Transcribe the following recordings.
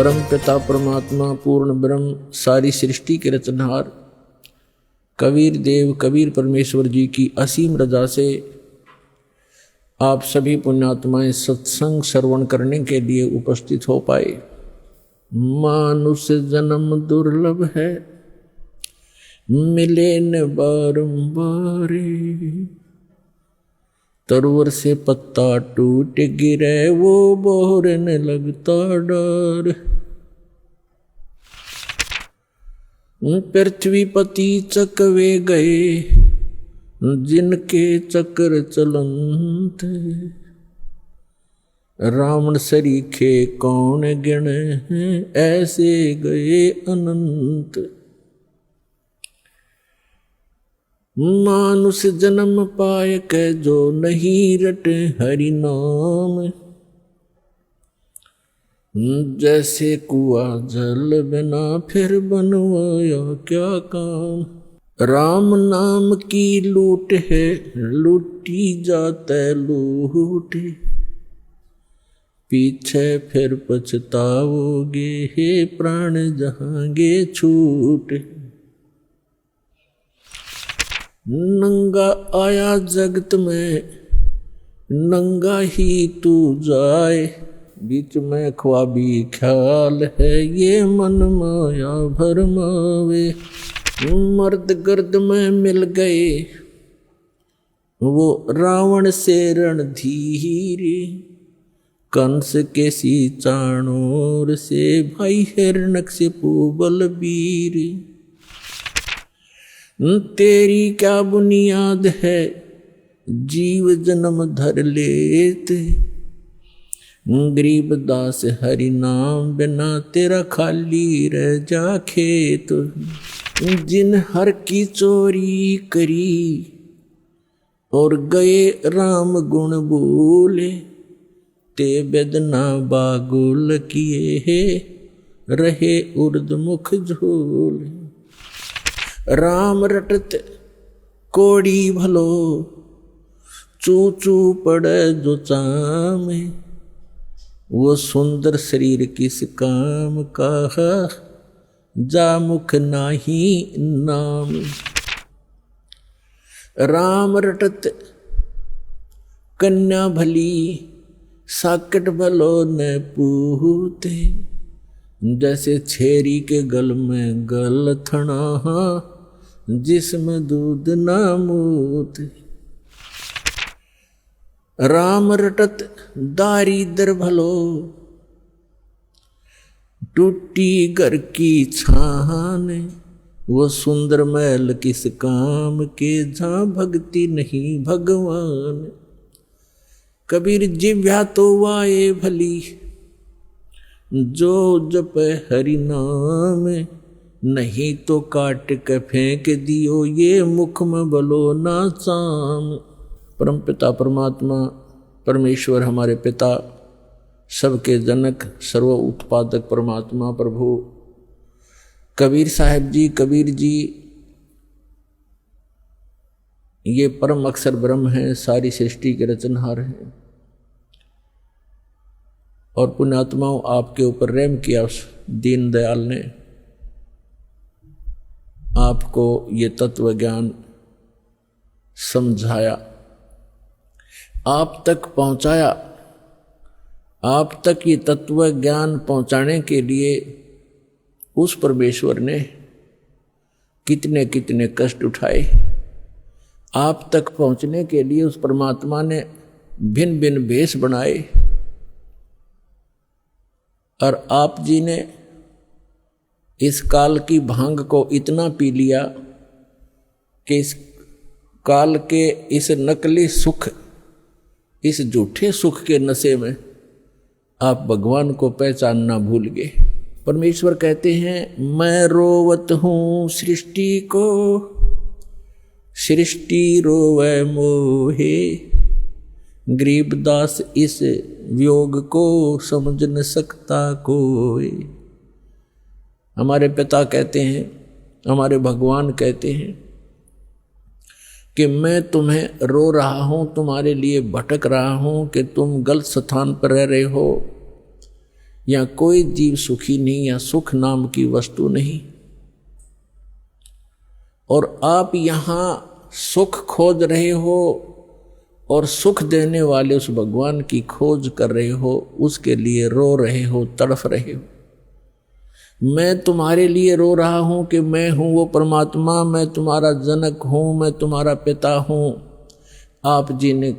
परम पिता परमात्मा पूर्ण ब्रह्म सारी सृष्टि के रचनहार कबीर देव कबीर परमेश्वर जी की असीम रजा से आप सभी पुण्यात्माएं सत्संग श्रवण करने के लिए उपस्थित हो पाए। मानुष जन्म दुर्लभ है, मिले न बारंबार, तरवर से पत्ता टूट गिरे वो बोरने लगता डर। पृथ्वीपति चकवे गए जिनके चक्र चलंत, रावण सरीखे कौन गिने ऐसे गए अनंत। मानुष जन्म पाए के जो नहीं रटे हरि नाम, जैसे कुआ जल बिना फिर बनवाया क्या काम। राम नाम की लूट है लूटी जाते लूट, पीछे फिर पछताओगे हे प्राण जहांगे छूट। नंगा आया जगत में नंगा ही तू जाए, बीच में ख्वाबी ख्याल है ये मन माया भरमावे। मर्द गर्द में मिल गए वो रावण से रणधीर, कंस के सी चाणोर से भाई हिरण्यकशिपु बलबीर। तेरी क्या बुनियाद है जीव जन्म धर लेते, गरीब दास हरि नाम बिना तेरा खाली रह जा खेत। जिन हर की चोरी करी और गए राम गुण बोले, ते बेदना बागुल किए है रहे उर्द मुख झोले। राम रटत कोड़ी भलो चू चू पड़े जो चामे, वो सुंदर शरीर किस काम का जा मुख नाही नाम। राम रटत कन्या भली साकट भलो न पूते, जैसे छेरी के गल में गल थना जिसमें दूध ना मूत। राम रटत दारिद्र भलो टूटी घर की छान, वो सुंदर महल किस काम के जहाँ भक्ति नहीं भगवान। कबीर जिव्या तो वाए भली जो जप हरि नाम, नहीं तो काट के फेंक दियो ये मुख में बलो ना चाम। परम पिता परमात्मा परमेश्वर हमारे पिता सबके जनक सर्व उत्पादक परमात्मा प्रभु कबीर साहब जी कबीर जी ये परम अक्षर ब्रह्म है, सारी सृष्टि के रचनहार हैं। और पुण्यात्माओं आपके ऊपर रहम किया उस दीन दयाल ने, आपको ये तत्व ज्ञान समझाया, आप तक पहुंचाया। आप तक ये तत्व ज्ञान पहुंचाने के लिए उस परमेश्वर ने कितने कितने कष्ट उठाए। आप तक पहुंचने के लिए उस परमात्मा ने भिन्न भिन्न भेष बनाए, और आप जी ने इस काल की भांग को इतना पी लिया कि इस काल के इस नकली सुख, इस झूठे सुख के नशे में आप भगवान को पहचानना भूल गए। परमेश्वर कहते हैं मैं रोवत हूँ सृष्टि को, सृष्टि रोवे मोहे, गरीबदास इस वियोग को समझ न सकता कोई। हमारे पिता कहते हैं, हमारे भगवान कहते हैं कि मैं तुम्हें रो रहा हूँ, तुम्हारे लिए भटक रहा हूँ कि तुम गलत स्थान पर रह रहे हो। या कोई जीव सुखी नहीं, या सुख नाम की वस्तु नहीं। और आप यहां सुख खोज रहे हो और सुख देने वाले उस भगवान की खोज कर रहे हो, उसके लिए रो रहे हो, तड़फ रहे हो। मैं तुम्हारे लिए रो रहा हूं कि मैं हूं वो परमात्मा, मैं तुम्हारा जनक हूं, मैं तुम्हारा पिता हूं। आप जी ने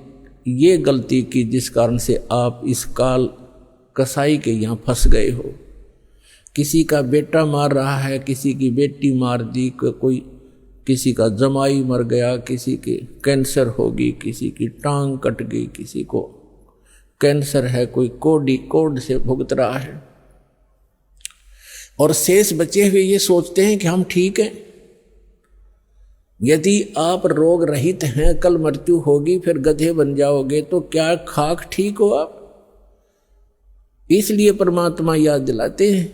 ये गलती की जिस कारण से आप इस काल कसाई के यहाँ फंस गए हो। किसी का बेटा मार रहा है, किसी की बेटी मार दी, कोई किसी का जमाई मर गया, किसी के कैंसर होगी, किसी की टांग कट गई, किसी को कैंसर है, कोई कोड से भुगत रहा है। और शेष बचे हुए ये सोचते हैं कि हम ठीक हैं। यदि आप रोग रहित हैं, कल मृत्यु होगी, फिर गधे बन जाओगे, तो क्या खाक ठीक हो आप? इसलिए परमात्मा याद दिलाते हैं,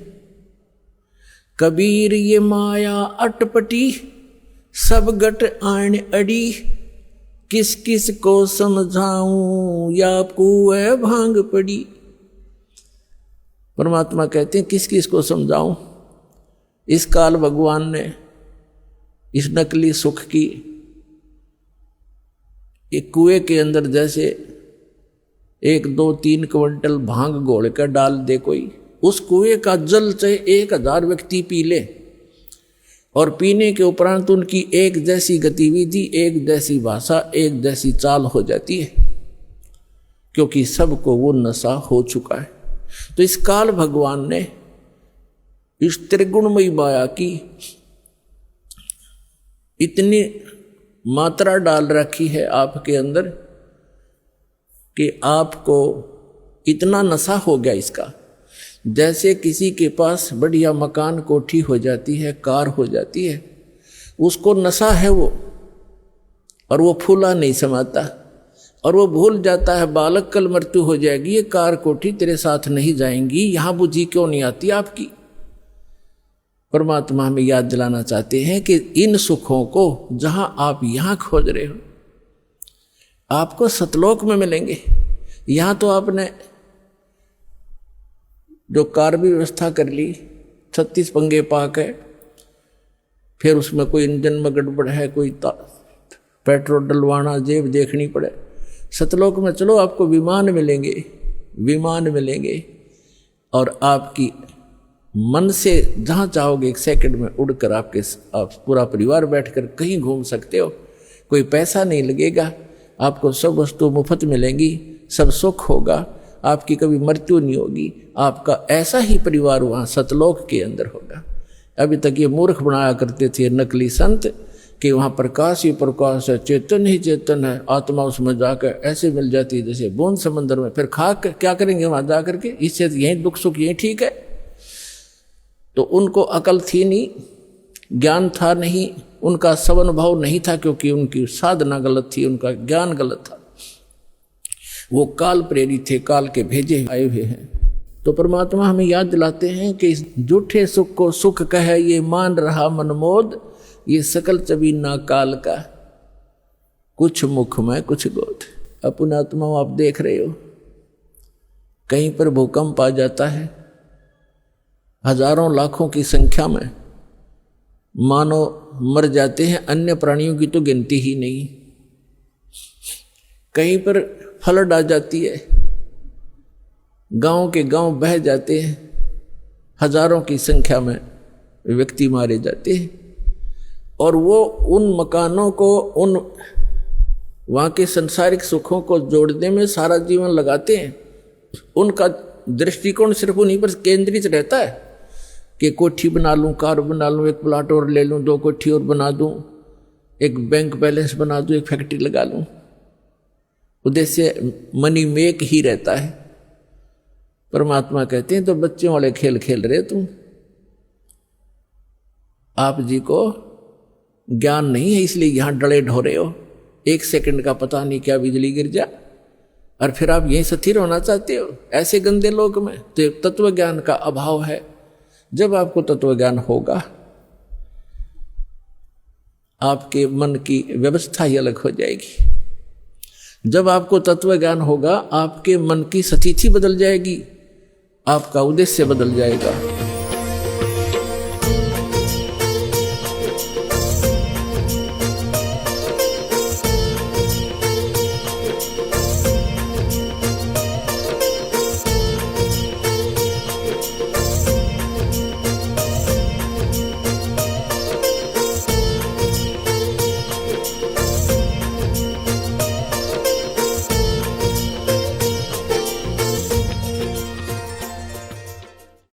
कबीर ये माया अटपटी, सब गट आन अड़ी, किस किस को समझाऊं, या कुएं भांग पड़ी। परमात्मा कहते हैं किस किस को समझाऊं। इस काल भगवान ने इस नकली सुख की एक कुएं के अंदर जैसे 1, 2, 3 क्विंटल भांग घोल कर डाल दे कोई, उस कुएं का जल चाहे 1000 व्यक्ति पी ले, और पीने के उपरांत उनकी एक जैसी गतिविधि, एक जैसी भाषा, एक जैसी चाल हो जाती है, क्योंकि सबको वो नशा हो चुका है। तो इस काल भगवान ने इस त्रिगुणमयी माया की इतनी मात्रा डाल रखी है आपके अंदर कि आपको इतना नशा हो गया इसका। जैसे किसी के पास बढ़िया मकान, कोठी हो जाती है, कार हो जाती है, उसको नशा है वो, और वो फूला नहीं समाता, और वो भूल जाता है बालक कल मृत्यु हो जाएगी, ये कार कोठी तेरे साथ नहीं जाएंगी, यहां बुद्धि क्यों नहीं आती आपकी। परमात्मा हमें याद दिलाना चाहते हैं कि इन सुखों को जहां आप यहां खोज रहे हो, आपको सतलोक में मिलेंगे। यहां तो आपने जो कार भी व्यवस्था कर ली, 36 पंगे पाक है, फिर उसमें कोई इंजन में गड़बड़ है, कोई पेट्रोल डलवाना, जेब देखनी पड़े। सतलोक में चलो आपको विमान मिलेंगे, विमान मिलेंगे, और आपकी मन से जहाँ चाहोगे 1 सेकंड में उड़कर आप पूरा परिवार बैठकर कहीं घूम सकते हो। कोई पैसा नहीं लगेगा, आपको सब वस्तु मुफ्त मिलेंगी, सब सुख होगा, आपकी कभी मृत्यु नहीं होगी। आपका ऐसा ही परिवार वहाँ सतलोक के अंदर होगा। अभी तक ये मूर्ख बनाया करते थे नकली संत कि वहाँ प्रकाश ही प्रकाश है, चेतन ही चेतन है, आत्मा उसमें जाकर ऐसे मिल जाती है जैसे बूंद समंदर में। फिर खाक क्या करेंगे वहाँ जा करके, इससे यहीं दुख सुख यहीं ठीक है। तो उनको अकल थी नहीं, ज्ञान था नहीं, उनका सवनुभव नहीं था, क्योंकि उनकी साधना गलत थी, उनका ज्ञान गलत था। वो काल प्रेरित थे, काल के भेजे आए हुए हैं। तो परमात्मा हमें याद दिलाते हैं कि इस झूठे सुख को सुख कहे ये मान रहा मनमोद, ये सकल चबीना काल का, कुछ मुख में कुछ गोद। अपने आत्मा आप देख रहे हो, कहीं पर भूकंप आ जाता है, हजारों लाखों की संख्या में मानव मर जाते हैं, अन्य प्राणियों की तो गिनती ही नहीं। कहीं पर फ्लड आ जाती है, गांव के गांव बह जाते हैं, हजारों की संख्या में व्यक्ति मारे जाते हैं, और वो उन मकानों को, उन वहाँ के संसारिक सुखों को जोड़ने में सारा जीवन लगाते हैं। उनका दृष्टिकोण सिर्फ उन्हीं पर केंद्रित रहता है कि कोठी बना लूँ, कार बना लूँ, 1 प्लाट और ले लूँ, 2 कोठी और बना दूँ, एक बैंक बैलेंस बना दूँ, एक फैक्ट्री लगा लूँ। उद्देश्य मनी मेक ही रहता है। परमात्मा कहते हैं तो बच्चों वाले खेल खेल रहे तुम, आप जी को ज्ञान नहीं है, इसलिए यहां डरे ढोरे हो। 1 सेकंड का पता नहीं क्या बिजली गिर जा, और फिर आप यहीं स्थिर होना चाहते हो ऐसे गंदे लोक में। तो तत्व ज्ञान का अभाव है। जब आपको तत्व ज्ञान होगा, आपके मन की व्यवस्था ही अलग हो जाएगी। जब आपको तत्व ज्ञान होगा, आपके मन की स्थिति बदल जाएगी, आपका उद्देश्य बदल जाएगा।